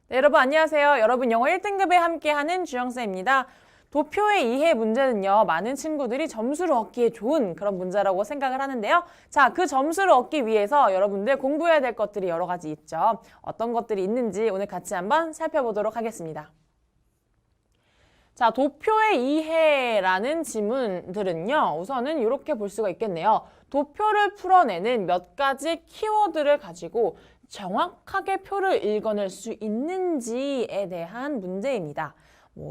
네, 여러분 안녕하세요. 여러분 영어 1등급에 함께하는 주영쌤입니다. 도표의 이해 문제는요, 많은 친구들이 점수를 얻기에 좋은 그런 문제라고 생각을 하는데요. 자, 그 점수를 얻기 위해서 여러분들 공부해야 될 것들이 여러 가지 있죠. 어떤 것들이 있는지 오늘 같이 한번 살펴보도록 하겠습니다. 자, 도표의 이해라는 지문들은요, 우선은 이렇게 볼 수가 있겠네요. 도표를 풀어내는 몇 가지 키워드를 가지고 정확하게 표를 읽어낼 수 있는지에 대한 문제입니다.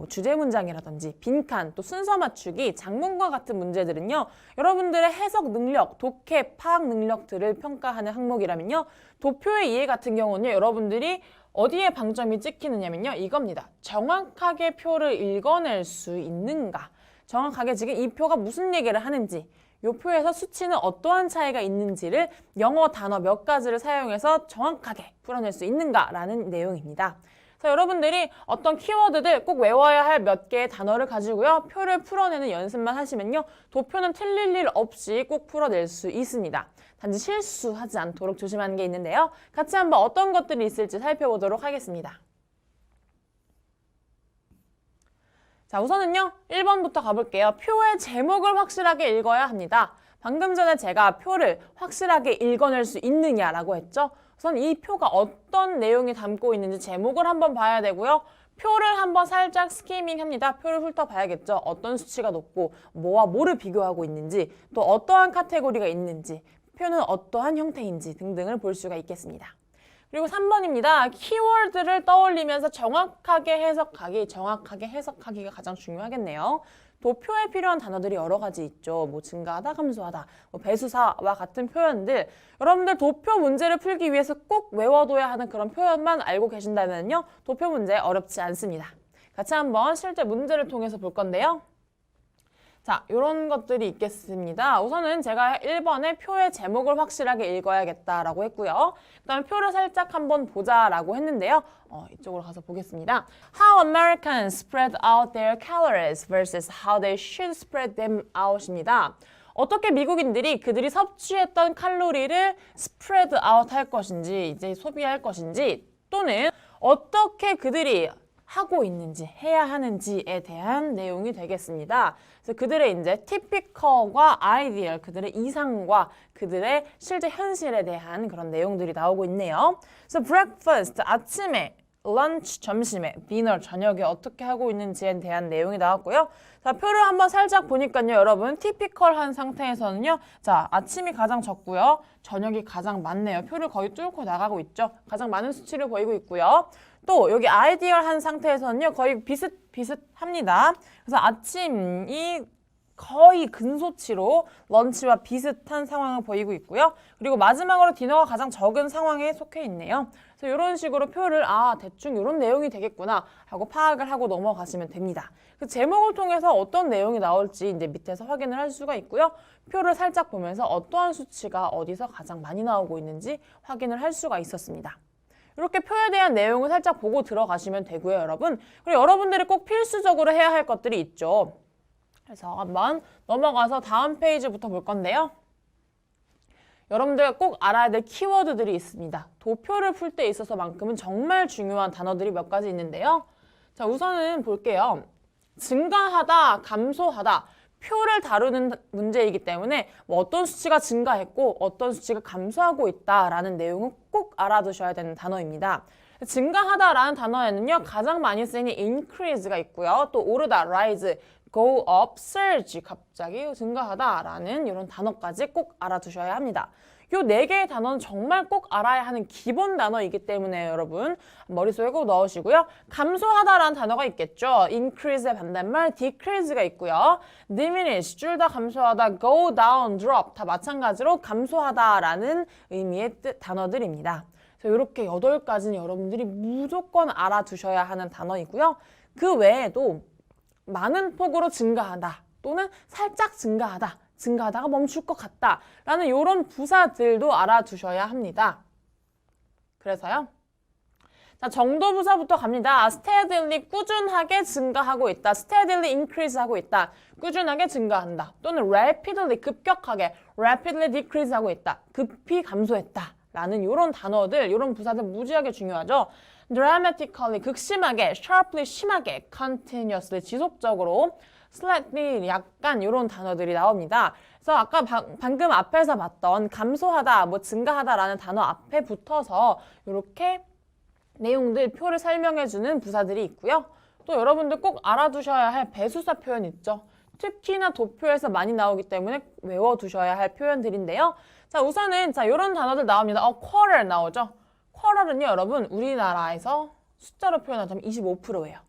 주제 문장이라든지 빈칸, 또 순서 맞추기, 장문과 같은 문제들은요. 여러분들의 해석 능력, 독해, 파악 능력들을 평가하는 항목이라면요. 도표의 이해 같은 경우는요. 여러분들이 어디에 방점이 찍히느냐면요. 이겁니다. 정확하게 표를 읽어낼 수 있는가. 정확하게 지금 이 표가 무슨 얘기를 하는지, 이 표에서 수치는 어떠한 차이가 있는지를 영어 단어 몇 가지를 사용해서 정확하게 풀어낼 수 있는가라는 내용입니다. 그래서 여러분들이 어떤 키워드들 꼭 외워야 할 몇 개의 단어를 가지고요. 표를 풀어내는 연습만 하시면요. 도표는 틀릴 일 없이 꼭 풀어낼 수 있습니다. 단지 실수하지 않도록 조심하는 게 있는데요. 같이 한번 어떤 것들이 있을지 살펴보도록 하겠습니다. 자, 우선은요. 1번부터 가볼게요. 표의 제목을 확실하게 읽어야 합니다. 방금 전에 제가 표를 확실하게 읽어낼 수 있느냐라고 했죠. 우선 이 표가 어떤 내용이 담고 있는지 제목을 한번 봐야 되고요. 표를 한번 살짝 스키밍 합니다. 표를 훑어봐야겠죠. 어떤 수치가 높고 뭐와 뭐를 비교하고 있는지, 또 어떠한 카테고리가 있는지, 표는 어떠한 형태인지 등등을 볼 수가 있겠습니다. 그리고 3번입니다. 키워드를 떠올리면서 정확하게 해석하기가 가장 중요하겠네요. 도표에 필요한 단어들이 여러 가지 있죠. 증가하다, 감소하다, 배수사와 같은 표현들. 여러분들 도표 문제를 풀기 위해서 꼭 외워둬야 하는 그런 표현만 알고 계신다면요. 도표 문제 어렵지 않습니다. 같이 한번 실제 문제를 통해서 볼 건데요. 자, 이런 것들이 있겠습니다. 우선은 제가 1번에 표의 제목을 확실하게 읽어야겠다라고 했고요. 그 다음에 표를 살짝 한번 보자라고 했는데요. 이쪽으로 가서 보겠습니다. How Americans spread out their calories versus how they should spread them out입니다. 어떻게 미국인들이 그들이 섭취했던 칼로리를 spread out 할 것인지, 이제 소비할 것인지, 또는 어떻게 그들이 하고 있는지, 해야 하는지에 대한 내용이 되겠습니다. 그래서 그들의 이제 typical과 ideal, 그들의 이상과 그들의 실제 현실에 대한 그런 내용들이 나오고 있네요. 그래서 breakfast, 아침에, lunch, 점심에, dinner, 저녁에 어떻게 하고 있는지에 대한 내용이 나왔고요. 자, 표를 한번 살짝 보니까요, 여러분, typical한 상태에서는요, 자, 아침이 가장 적고요, 저녁이 가장 많네요. 표를 거의 뚫고 나가고 있죠. 가장 많은 수치를 보이고 있고요. 또 여기 아이디얼한 상태에서는요, 거의 비슷합니다. 그래서 아침이 거의 근소치로 런치와 비슷한 상황을 보이고 있고요. 그리고 마지막으로 디너가 가장 적은 상황에 속해 있네요. 그래서 이런 식으로 표를 대충 이런 내용이 되겠구나 하고 파악을 하고 넘어가시면 됩니다. 그 제목을 통해서 어떤 내용이 나올지 이제 밑에서 확인을 할 수가 있고요. 표를 살짝 보면서 어떠한 수치가 어디서 가장 많이 나오고 있는지 확인을 할 수가 있었습니다. 이렇게 표에 대한 내용을 살짝 보고 들어가시면 되고요, 여러분. 그리고 여러분들이 꼭 필수적으로 해야 할 것들이 있죠. 그래서 한번 넘어가서 다음 페이지부터 볼 건데요. 여러분들 꼭 알아야 될 키워드들이 있습니다. 도표를 풀 때 있어서만큼은 정말 중요한 단어들이 몇 가지 있는데요. 자, 우선은 볼게요. 증가하다, 감소하다. 표를 다루는 문제이기 때문에 어떤 수치가 증가했고 어떤 수치가 감소하고 있다라는 내용은 꼭 알아두셔야 되는 단어입니다. 증가하다라는 단어에는요, 가장 많이 쓰이는 increase가 있고요. 또 오르다, rise, go up, surge, 갑자기 증가하다라는 이런 단어까지 꼭 알아두셔야 합니다. 이 4개의 단어는 정말 꼭 알아야 하는 기본 단어이기 때문에 여러분 머릿속에 꼭 넣으시고요. 감소하다라는 단어가 있겠죠. increase의 반대말 decrease가 있고요. diminish, 줄다 감소하다, go down, drop 다 마찬가지로 감소하다라는 의미의 단어들입니다. 그래서 이렇게 8가지는 여러분들이 무조건 알아두셔야 하는 단어이고요. 그 외에도 많은 폭으로 증가하다 또는 살짝 증가하다, 증가하다가 멈출 것 같다 라는 이런 부사들도 알아두셔야 합니다. 그래서요. 자, 정도 부사부터 갑니다. steadily, 꾸준하게 증가하고 있다. steadily increase 하고 있다. 꾸준하게 증가한다. 또는 rapidly, 급격하게 rapidly decrease 하고 있다. 급히 감소했다. 라는 이런 단어들, 이런 부사들 무지하게 중요하죠. dramatically, 극심하게, sharply, 심하게, continuously, 지속적으로, slightly, 약간 이런 단어들이 나옵니다. 그래서 아까 방금 앞에서 봤던 감소하다, 뭐 증가하다라는 단어 앞에 붙어서 이렇게 내용들, 표를 설명해주는 부사들이 있고요. 또 여러분들 꼭 알아두셔야 할 배수사 표현 있죠. 특히나 도표에서 많이 나오기 때문에 외워두셔야 할 표현들인데요. 자, 우선은 이런 단어들 나옵니다. quarter 나오죠. quarter은요, 여러분 우리나라에서 숫자로 표현하자면 25%예요.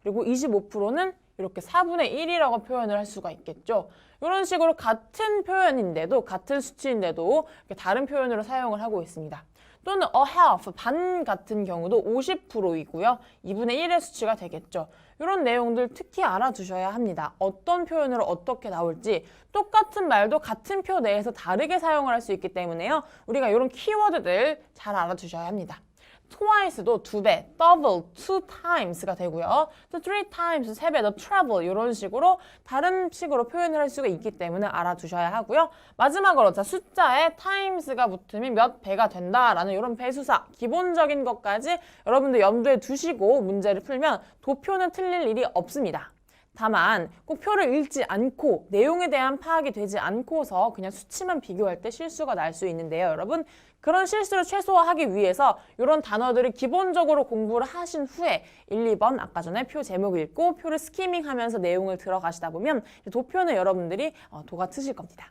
그리고 25%는 이렇게 4분의 1이라고 표현을 할 수가 있겠죠. 이런 식으로 같은 표현인데도, 같은 수치인데도 이렇게 다른 표현으로 사용을 하고 있습니다. 또는 a half, 반 같은 경우도 50%이고요. 2분의 1의 수치가 되겠죠. 이런 내용들 특히 알아두셔야 합니다. 어떤 표현으로 어떻게 나올지, 똑같은 말도 같은 표 내에서 다르게 사용을 할 수 있기 때문에요. 우리가 이런 키워드들 잘 알아두셔야 합니다. twice도 2배, double, 2times가 되고요. 또 3times, 3배, the travel 이런 식으로 다른 식으로 표현을 할 수가 있기 때문에 알아두셔야 하고요. 마지막으로 숫자에 times가 붙으면 몇 배가 된다라는 이런 배수사, 기본적인 것까지 여러분들 염두에 두시고 문제를 풀면 도표는 틀릴 일이 없습니다. 다만 꼭 표를 읽지 않고 내용에 대한 파악이 되지 않고서 그냥 수치만 비교할 때 실수가 날 수 있는데요, 여러분. 그런 실수를 최소화하기 위해서 이런 단어들을 기본적으로 공부를 하신 후에 1, 2번 아까 전에 표 제목 읽고 표를 스키밍하면서 내용을 들어가시다 보면 도표는 여러분들이 도가 트실 겁니다.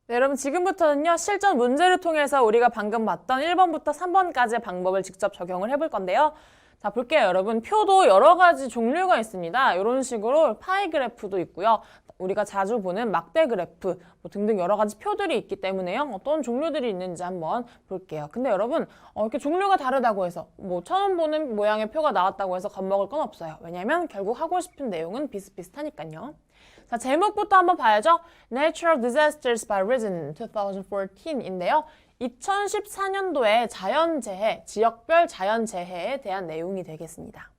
네, 여러분 지금부터는요, 실전 문제를 통해서 우리가 방금 봤던 1번부터 3번까지의 방법을 직접 적용을 해볼 건데요. 자, 볼게요, 여러분. 표도 여러 가지 종류가 있습니다. 이런 식으로 파이 그래프도 있고요. 우리가 자주 보는 막대 그래프 등등 여러 가지 표들이 있기 때문에요. 어떤 종류들이 있는지 한번 볼게요. 근데 여러분, 이렇게 종류가 다르다고 해서 처음 보는 모양의 표가 나왔다고 해서 겁먹을 건 없어요. 왜냐면 결국 하고 싶은 내용은 비슷비슷하니까요. 자, 제목부터 한번 봐야죠. Natural Disasters by Region 2014인데요. 2014년도에 자연재해, 지역별 자연재해에 대한 내용이 되겠습니다.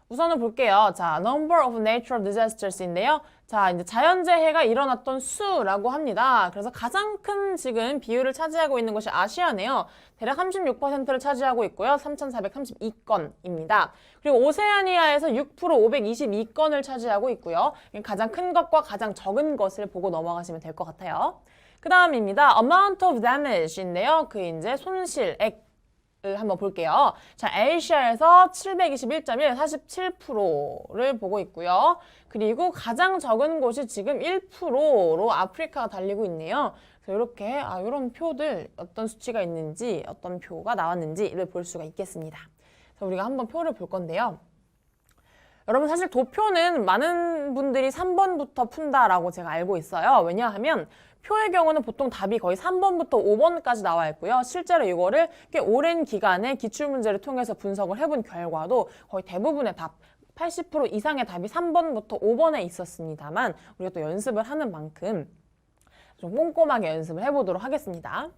우선은 볼게요. 자, number of natural disasters인데요. 자, 이제 자연재해가 일어났던 수라고 합니다. 그래서 가장 큰 지금 비율을 차지하고 있는 것이 아시아네요. 대략 36%를 차지하고 있고요. 3,432건입니다. 그리고 오세아니아에서 6% 522건을 차지하고 있고요. 가장 큰 것과 가장 적은 것을 보고 넘어가시면 될 것 같아요. 그 다음입니다. amount of damage인데요. 이제 손실액 을 한번 볼게요. 자, 아시아에서 721.1, 47%를 보고 있고요. 그리고 가장 적은 곳이 지금 1%로 아프리카가 달리고 있네요. 그래서 이렇게 이런 표들 어떤 수치가 있는지, 어떤 표가 나왔는지를 볼 수가 있겠습니다. 그래서 우리가 한번 표를 볼 건데요. 여러분 사실 도표는 많은 분들이 3번부터 푼다라고 제가 알고 있어요. 왜냐하면 표의 경우는 보통 답이 거의 3번부터 5번까지 나와 있고요. 실제로 이거를 꽤 오랜 기간에 기출문제를 통해서 분석을 해본 결과도 거의 대부분의 답, 80% 이상의 답이 3번부터 5번에 있었습니다만 우리가 또 연습을 하는 만큼 좀 꼼꼼하게 연습을 해보도록 하겠습니다.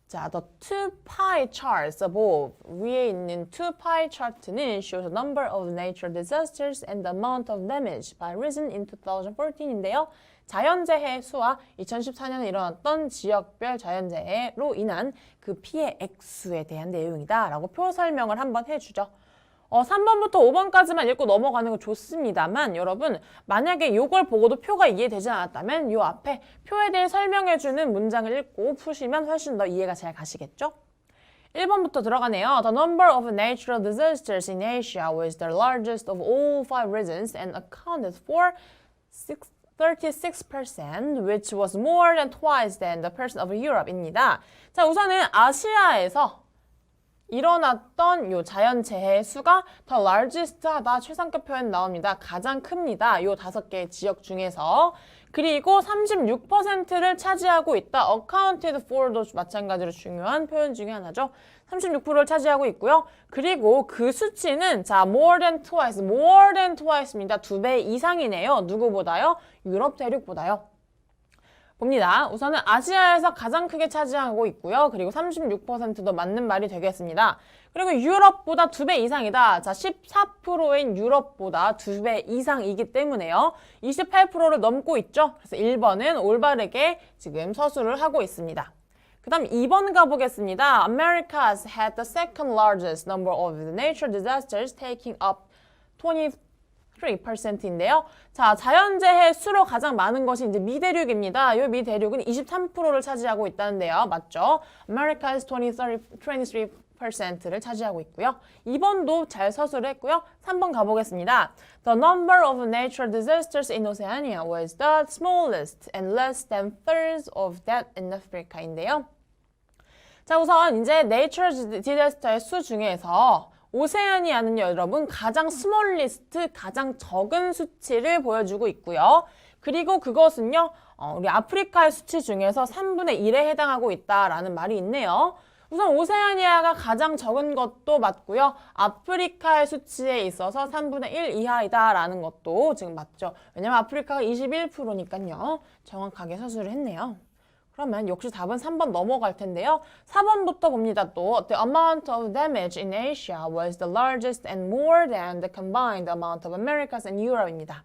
자, the two pie charts above, 위에 있는 two pie chart는 shows the number of natural disasters and the amount of damage by region in 2014인데요. 자연재해 수와 2014년에 일어났던 지역별 자연재해로 인한 그 피해 액수에 대한 내용이다 라고 표 설명을 한번 해주죠. 3번부터 5번까지만 읽고 넘어가는 거 좋습니다만 여러분 만약에 이걸 보고도 표가 이해되지 않았다면 이 앞에 표에 대해 설명해주는 문장을 읽고 푸시면 훨씬 더 이해가 잘 가시겠죠? 1번부터 들어가네요. The number of natural disasters in Asia was the largest of all 5 regions and accounted for 36%, which was more than twice than the percent of Europe입니다. 자, 우선은 아시아에서 일어났던 요 자연재해 수가 더 largest 하다 최상급 표현 나옵니다. 가장 큽니다. 요 5개의 지역 중에서. 그리고 36%를 차지하고 있다. accounted for도 마찬가지로 중요한 표현 중에 하나죠. 36%를 차지하고 있고요. 그리고 그 수치는 자 more than twice입니다. 2배 이상이네요. 누구보다요? 유럽 대륙보다요. 봅니다. 우선은 아시아에서 가장 크게 차지하고 있고요. 그리고 36%도 맞는 말이 되겠습니다. 그리고 유럽보다 2배 이상이다. 자, 14%인 유럽보다 2배 이상이기 때문에요. 28%를 넘고 있죠. 그래서 1번은 올바르게 지금 서술을 하고 있습니다. 그 다음 2번 가보겠습니다. America has had the second largest number of natural disasters, taking up 23%인데요. 자, 자연재해 수로 가장 많은 것이 이제 미대륙입니다. 이 미대륙은 23%를 차지하고 있다는데요. 맞죠? America has 23%를 차지하고 있고요. 2번도 잘 서술을 했고요. 3번 가보겠습니다. The number of natural disasters in Oceania was the smallest and less than thirds of that in Africa인데요. 자, 우선 이제 natural disaster의 수 중에서 오세아니아는요, 여러분 가장 스몰리스트, 가장 적은 수치를 보여주고 있고요. 그리고 그것은요, 우리 아프리카의 수치 중에서 3분의 1에 해당하고 있다라는 말이 있네요. 우선 오세아니아가 가장 적은 것도 맞고요. 아프리카의 수치에 있어서 3분의 1 이하이다라는 것도 지금 맞죠. 왜냐면 아프리카가 21%니까요. 정확하게 서술을 했네요. 그러면 역시 답은 3번 넘어갈 텐데요. 4번부터 봅니다. 또 The amount of damage in Asia was the largest and more than the combined amount of Americas and Europe입니다.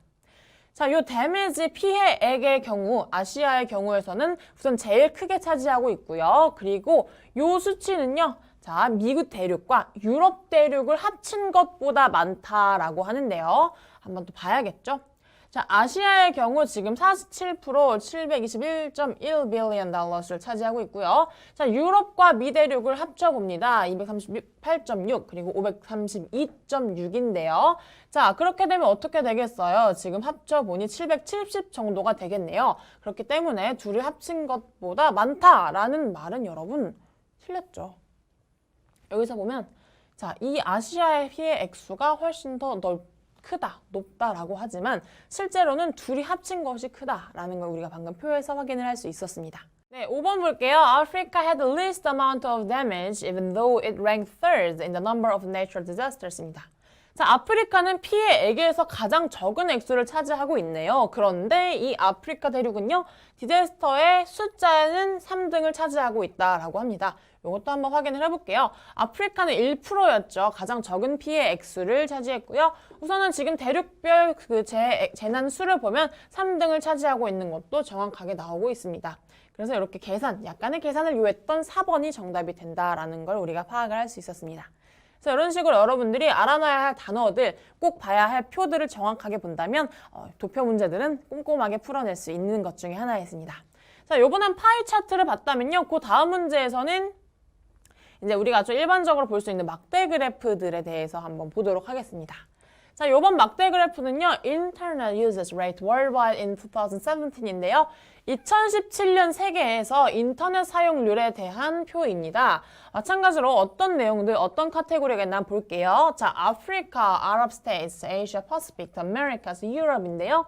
자, 요 데미지 피해액의 경우, 아시아의 경우에서는 우선 제일 크게 차지하고 있고요. 그리고 요 수치는요. 자, 미국 대륙과 유럽 대륙을 합친 것보다 많다라고 하는데요. 한번 또 봐야겠죠? 자, 아시아의 경우 지금 47% 721.1 빌리언 달러를 차지하고 있고요. 자, 유럽과 미대륙을 합쳐봅니다. 238.6 그리고 532.6인데요. 자, 그렇게 되면 어떻게 되겠어요? 지금 합쳐보니 770 정도가 되겠네요. 그렇기 때문에 둘이 합친 것보다 많다라는 말은 여러분 틀렸죠. 여기서 보면 자, 이 아시아의 피해 액수가 훨씬 더 크다, 높다라고 하지만 실제로는 둘이 합친 것이 크다라는 걸 우리가 방금 표에서 확인을 할 수 있었습니다. 네, 5번 볼게요. Africa had the least amount of damage even though it ranked third in the number of natural disasters입니다. 자, 아프리카는 피해액에서 가장 적은 액수를 차지하고 있네요. 그런데 이 아프리카 대륙은요, 디자스터의 숫자에는 3등을 차지하고 있다라고 합니다. 이것도 한번 확인을 해볼게요. 아프리카는 1%였죠. 가장 적은 피해 액수를 차지했고요. 우선은 지금 대륙별 그 재난 수를 보면 3등을 차지하고 있는 것도 정확하게 나오고 있습니다. 그래서 이렇게 약간의 계산을 요했던 4번이 정답이 된다라는 걸 우리가 파악을 할 수 있었습니다. 그래서 이런 식으로 여러분들이 알아놔야 할 단어들, 꼭 봐야 할 표들을 정확하게 본다면 도표 문제들은 꼼꼼하게 풀어낼 수 있는 것 중에 하나였습니다. 자, 요번엔 파이 차트를 봤다면요. 그 다음 문제에서는 이제 우리가 아주 일반적으로 볼 수 있는 막대 그래프들에 대해서 한번 보도록 하겠습니다. 자, 요번 막대 그래프는요. Internet Usage Rate Worldwide in 2017인데요. 2017년 세계에서 인터넷 사용률에 대한 표입니다. 마찬가지로 어떤 내용들, 어떤 카테고리겠나 볼게요. 자, 아프리카, 아랍 스테이트, 아시아 퍼시픽, 아메리카스, 유럽인데요.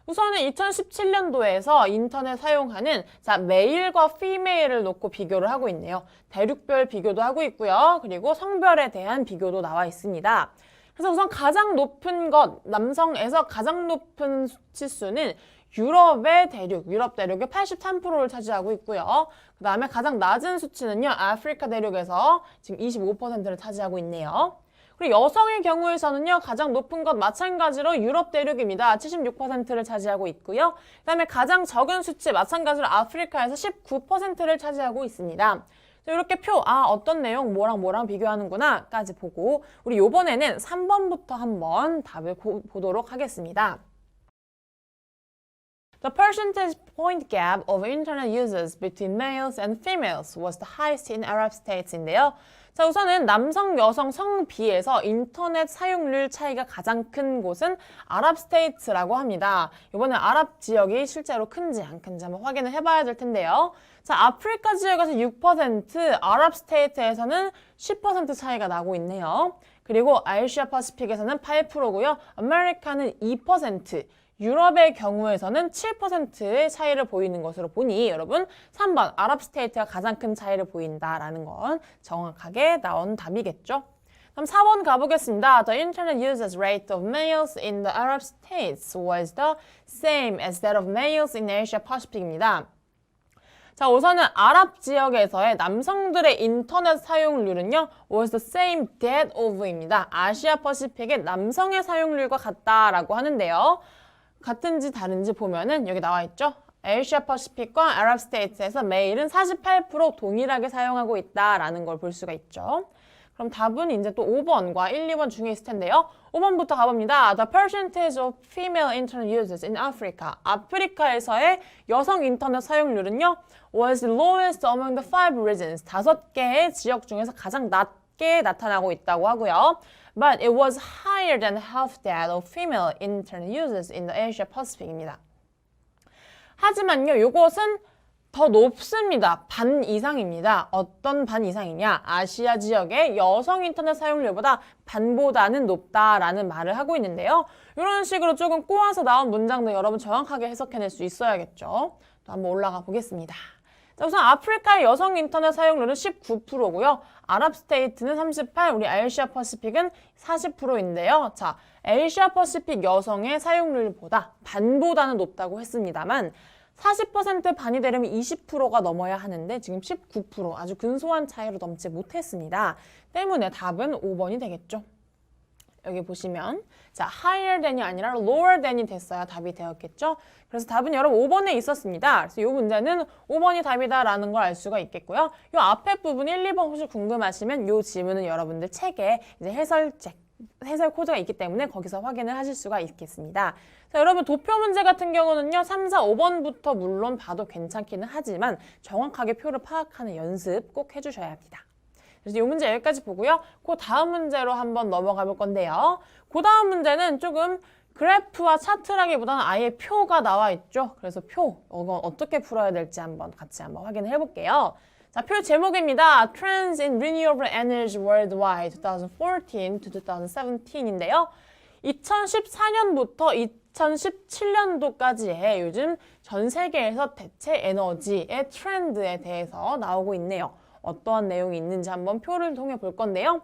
우선은 2017년도에서 인터넷 사용하는 자, 메일과 피메일을 놓고 비교를 하고 있네요. 대륙별 비교도 하고 있고요. 그리고 성별에 대한 비교도 나와 있습니다. 그래서 우선 가장 높은 것, 남성에서 가장 높은 수치수는 유럽 대륙의 83%를 차지하고 있고요. 그 다음에 가장 낮은 수치는요, 아프리카 대륙에서 지금 25%를 차지하고 있네요. 그리고 여성의 경우에서는요, 가장 높은 것 마찬가지로 유럽 대륙입니다. 76%를 차지하고 있고요. 그 다음에 가장 적은 수치 마찬가지로 아프리카에서 19%를 차지하고 있습니다. 이렇게 어떤 내용 뭐랑 비교하는구나 까지 보고 우리 요번에는 3번부터 한번 답을 보도록 하겠습니다. The percentage point gap of internet users between males and females was the highest in Arab states인데요. 자, 우선은 남성, 여성 성비에서 인터넷 사용률 차이가 가장 큰 곳은 아랍 스테이트라고 합니다. 이번에 아랍 지역이 실제로 큰지 안 큰지 한번 확인을 해봐야 될 텐데요. 자, 아프리카 지역에서 6%, 아랍 스테이트에서는 10% 차이가 나고 있네요. 그리고 아시아 퍼시픽에서는 8%고요. 아메리카는 2%, 유럽의 경우에서는 7%의 차이를 보이는 것으로 보니 여러분 3번 아랍 스테이트가 가장 큰 차이를 보인다라는 건 정확하게 나온 답이겠죠. 그럼 4번 가보겠습니다. The internet usage rate of males in the Arab states was the same as that of males in Asia Pacific입니다. 자, 우선은 아랍 지역에서의 남성들의 인터넷 사용률은요, was the same that of입니다. 아시아 퍼시픽의 남성의 사용률과 같다라고 하는데요. 같은지 다른지 보면은 여기 나와 있죠? 아시아 퍼시픽과 아랍 스테이트에서 매일은 48% 동일하게 사용하고 있다라는 걸 볼 수가 있죠. 그럼 답은 이제 또 5번과 1, 2번 중에 있을 텐데요. 5번부터 가봅니다. The percentage of female internet users in Africa. 아프리카에서의 여성 인터넷 사용률은요. was the lowest among the 5 regions. 5개의 지역 중에서 가장 낮게 나타나고 있다고 하고요. But it was higher than half that of female internet users in the Asia Pacific입니다. 하지만요, 요것은 더 높습니다. 반 이상입니다. 어떤 반 이상이냐? 아시아 지역의 여성 인터넷 사용률보다 반보다는 높다라는 말을 하고 있는데요. 이런 식으로 조금 꼬아서 나온 문장도 여러분 정확하게 해석해낼 수 있어야겠죠. 또 한번 올라가 보겠습니다. 자, 우선 아프리카의 여성 인터넷 사용률은 19%고요. 아랍 스테이트는 38%, 우리 아시아 퍼시픽은 40%인데요. 자, 아시아 퍼시픽 여성의 사용률보다 반보다는 높다고 했습니다만 40% 반이 되려면 20%가 넘어야 하는데 지금 19% 아주 근소한 차이로 넘지 못했습니다. 때문에 답은 5번이 되겠죠. 여기 보시면 자 higher than이 아니라 lower than이 됐어야 답이 되었겠죠. 그래서 답은 여러분 5번에 있었습니다. 그래서 이 문제는 5번이 답이다라는 걸 알 수가 있겠고요. 이 앞에 부분 1, 2번 혹시 궁금하시면 이 지문은 여러분들 책에 이제 해설 코드가 있기 때문에 거기서 확인을 하실 수가 있겠습니다. 자, 여러분 도표 문제 같은 경우는요. 3, 4, 5번부터 물론 봐도 괜찮기는 하지만 정확하게 표를 파악하는 연습 꼭 해주셔야 합니다. 그래서 이 문제 여기까지 보고요. 그 다음 문제로 한번 넘어가 볼 건데요. 그 다음 문제는 조금 그래프와 차트라기보다는 아예 표가 나와 있죠. 그래서 표, 이거 어떻게 풀어야 될지 같이 한번 확인을 해볼게요. 자, 표 제목입니다. Trends in Renewable Energy Worldwide 2014 to 2017인데요. 2014년부터 2017년도까지의 요즘 전 세계에서 대체 에너지의 트렌드에 대해서 나오고 있네요. 어떠한 내용이 있는지 한번 표를 통해 볼 건데요.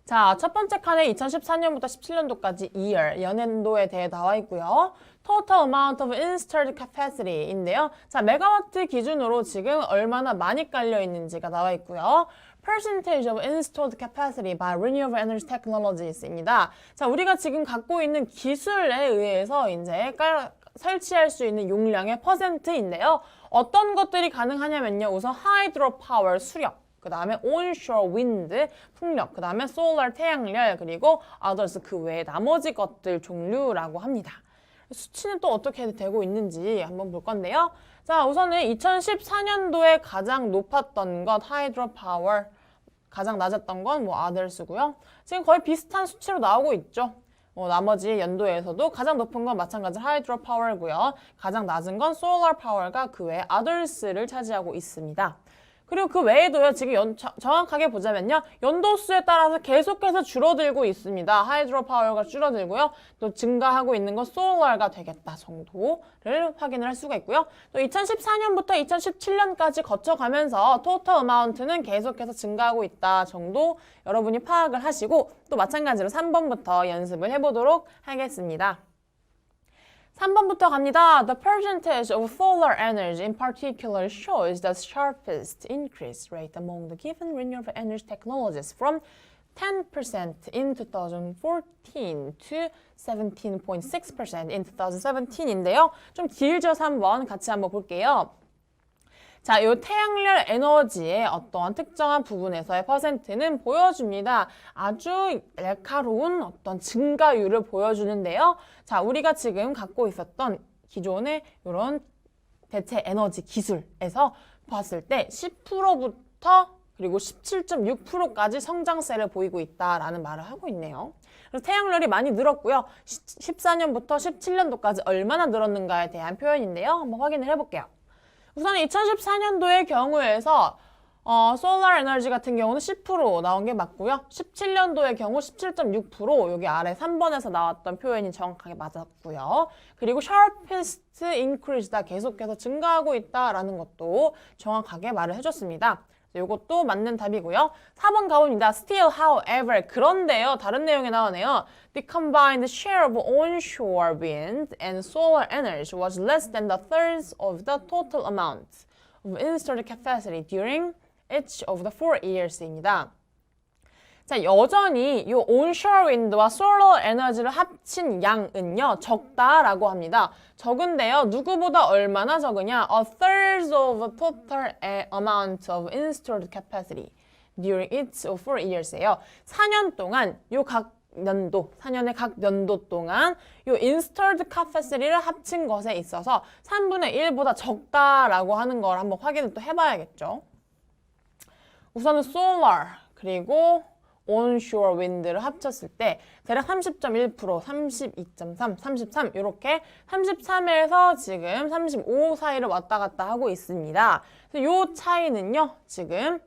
자, 첫 번째 칸에 2014년부터 17년도까지 year, 연년도에 대해 나와 있고요. Total amount of installed capacity인데요. 자, 메가와트 기준으로 지금 얼마나 많이 깔려 있는지가 나와 있고요. Percentage of installed capacity by renewable energy technologies입니다. 자, 우리가 지금 갖고 있는 기술에 의해서 이제 설치할 수 있는 용량의 퍼센트인데요. 어떤 것들이 가능하냐면요. 우선 하이드로 파워, 수력, 그 다음에 onshore wind, 풍력, 그 다음에 solar, 태양열, 그리고 others, 그 외에 나머지 것들 종류라고 합니다. 수치는 또 어떻게 되고 있는지 한번 볼 건데요. 자, 우선은 2014년도에 가장 높았던 것 하이드로 파워, 가장 낮았던 건 뭐 others고요. 지금 거의 비슷한 수치로 나오고 있죠. 나머지 연도에서도 가장 높은 건 마찬가지 하이드로 파워고요. 가장 낮은 건 솔라 파워가 그 외에 others를 차지하고 있습니다. 그리고 그 외에도요. 지금 정확하게 보자면요. 연도수에 따라서 계속해서 줄어들고 있습니다. 하이드로 파워가 줄어들고요. 또 증가하고 있는 건 솔라가 되겠다 정도를 확인을 할 수가 있고요. 또 2014년부터 2017년까지 거쳐가면서 토탈 어마운트는 계속해서 증가하고 있다 정도 여러분이 파악을 하시고 또 마찬가지로 3번부터 연습을 해보도록 하겠습니다. 3번부터 갑니다. The percentage of solar energy in particular shows the sharpest increase rate among the given renewable energy technologies from 10% in 2014 to 17.6% in 2017인데요. 좀 길죠, 3번. 같이 한번 볼게요. 자, 이 태양열 에너지의 어떠한 특정한 부분에서의 퍼센트는 보여줍니다. 아주 날카로운 어떤 증가율을 보여주는데요. 자, 우리가 지금 갖고 있었던 기존의 이런 대체 에너지 기술에서 봤을 때 10%부터 그리고 17.6%까지 성장세를 보이고 있다라는 말을 하고 있네요. 그래서 태양열이 많이 늘었고요. 14년부터 17년도까지 얼마나 늘었는가에 대한 표현인데요. 한번 확인을 해볼게요. 우선 2014년도의 경우에서 솔라 에너지 같은 경우는 10% 나온 게 맞고요. 17년도의 경우 17.6% 여기 아래 3번에서 나왔던 표현이 정확하게 맞았고요. 그리고 sharpest increase다 계속해서 증가하고 있다라는 것도 정확하게 말을 해줬습니다. 이것도 맞는 답이고요. 4번 가봅니다. Still, however, 그런데요. 다른 내용이 나오네요. The combined share of onshore wind and solar energy was less than the thirds of the total amount of installed capacity during each of the 4 years입니다. 자, 여전히 이 onshore wind와 solar 에너지를 합친 양은요, 적다라고 합니다. 적은데요, 누구보다 얼마나 적으냐? A third of total amount of installed capacity during its 4 years예요. 4년 동안 요 각 연도, 4년의 각 연도 동안 요 installed capacity를 합친 것에 있어서 3분의 1보다 적다라고 하는 걸 한번 확인을 또 해봐야겠죠. 우선은 solar, 그리고 onshore wind를 합쳤을 때 대략 30.1%, 32.3, 33 이렇게 33에서 지금 35 사이를 왔다 갔다 하고 있습니다. 이 차이는요, 지금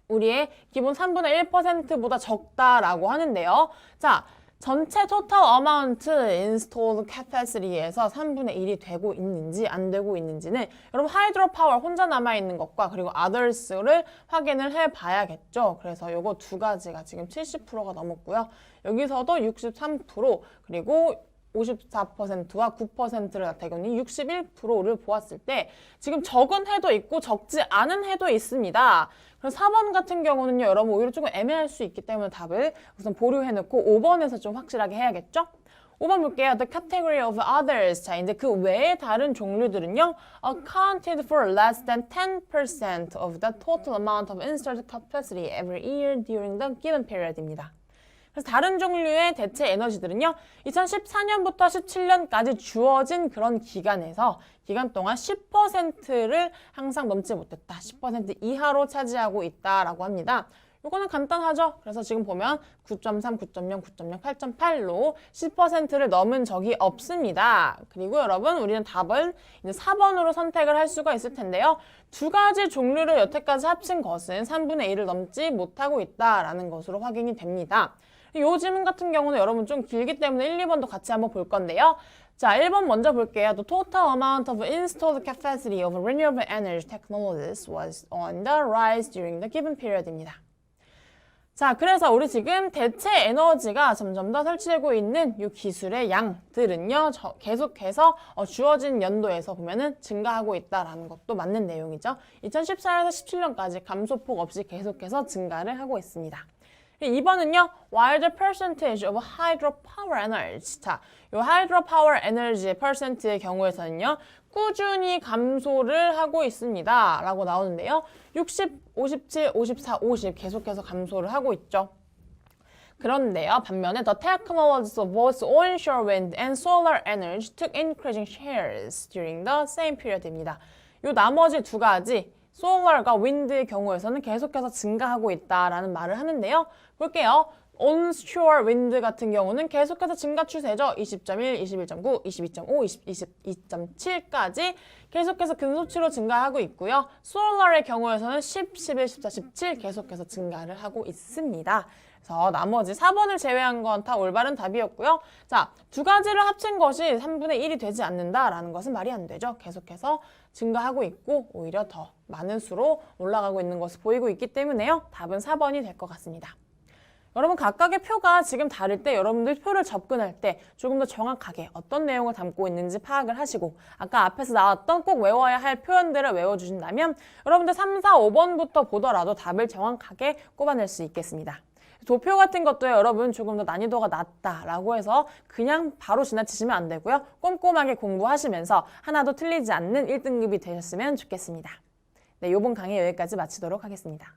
우리의 기본 3분의 1%보다 적다라고 하는데요. 자, 전체 total amount installed capacity에서 3분의 1이 되고 있는지 안 되고 있는지는 여러분 하이드로파워 혼자 남아있는 것과 그리고 others를 확인을 해봐야겠죠. 그래서 요거 두 가지가 지금 70%가 넘었고요. 여기서도 63% 그리고 54%와 9%를 나타내니 61%를 보았을 때 지금 적은 해도 있고 적지 않은 해도 있습니다. 그래서 4번 같은 경우는요, 여러분 오히려 조금 애매할 수 있기 때문에 답을 우선 보류해놓고 5번에서 좀 확실하게 해야겠죠? 5번 볼게요. The category of others. 자, 이제 그 외의 다른 종류들은요, accounted for less than 10% of the total amount of installed capacity every year during the given period입니다. 그래서 다른 종류의 대체 에너지들은요, 2014년부터 17년까지 주어진 그런 기간 동안 10%를 항상 넘지 못했다. 10% 이하로 차지하고 있다라고 합니다. 이거는 간단하죠? 그래서 지금 보면 9.3, 9.0, 9.0, 8.8로 10%를 넘은 적이 없습니다. 그리고 여러분, 우리는 답은 이제 4번으로 선택을 할 수가 있을 텐데요. 두 가지 종류를 여태까지 합친 것은 3분의 1을 넘지 못하고 있다라는 것으로 확인이 됩니다. 이 지문 같은 경우는 여러분 좀 길기 때문에 1, 2번도 같이 한번 볼 건데요. 자, 1번 먼저 볼게요. The total amount of installed capacity of renewable energy technologies was on the rise during the given period입니다. 자, 그래서 우리 지금 대체 에너지가 점점 더 설치되고 있는 이 기술의 양들은요, 계속해서 주어진 연도에서 보면은 증가하고 있다라는 것도 맞는 내용이죠. 2014년에서 17년까지 감소폭 없이 계속해서 증가를 하고 있습니다. 2번은요, while the percentage of hydropower energy. 자, 이 hydropower energy의 percent의 경우에서는요, 꾸준히 감소를 하고 있습니다. 라고 나오는데요. 60, 57, 54, 50 계속해서 감소를 하고 있죠. 그런데요, 반면에 the technologies of both onshore wind and solar energy took increasing shares during the same period입니다. 이 나머지 두 가지 solar과 wind의 경우에서는 계속해서 증가하고 있다라는 말을 하는데요. 볼게요. onshore wind 같은 경우는 계속해서 증가 추세죠. 20.1, 21.9, 22.5, 22.7까지 계속해서 근소치로 증가하고 있고요. solar의 경우에서는 10, 11, 14, 17 계속해서 증가를 하고 있습니다. 그래서 나머지 4번을 제외한 건 다 올바른 답이었고요. 자, 두 가지를 합친 것이 3분의 1이 되지 않는다라는 것은 말이 안 되죠. 계속해서 증가하고 있고 오히려 더 많은 수로 올라가고 있는 것을 보이고 있기 때문에요. 답은 4번이 될 것 같습니다. 여러분 각각의 표가 지금 다를 때 여러분들 표를 접근할 때 조금 더 정확하게 어떤 내용을 담고 있는지 파악을 하시고 아까 앞에서 나왔던 꼭 외워야 할 표현들을 외워주신다면 여러분들 3, 4, 5번부터 보더라도 답을 정확하게 꼽아낼 수 있겠습니다. 도표 같은 것도 여러분 조금 더 난이도가 낮다라고 해서 그냥 바로 지나치시면 안 되고요. 꼼꼼하게 공부하시면서 하나도 틀리지 않는 1등급이 되셨으면 좋겠습니다. 네, 이번 강의 여기까지 마치도록 하겠습니다.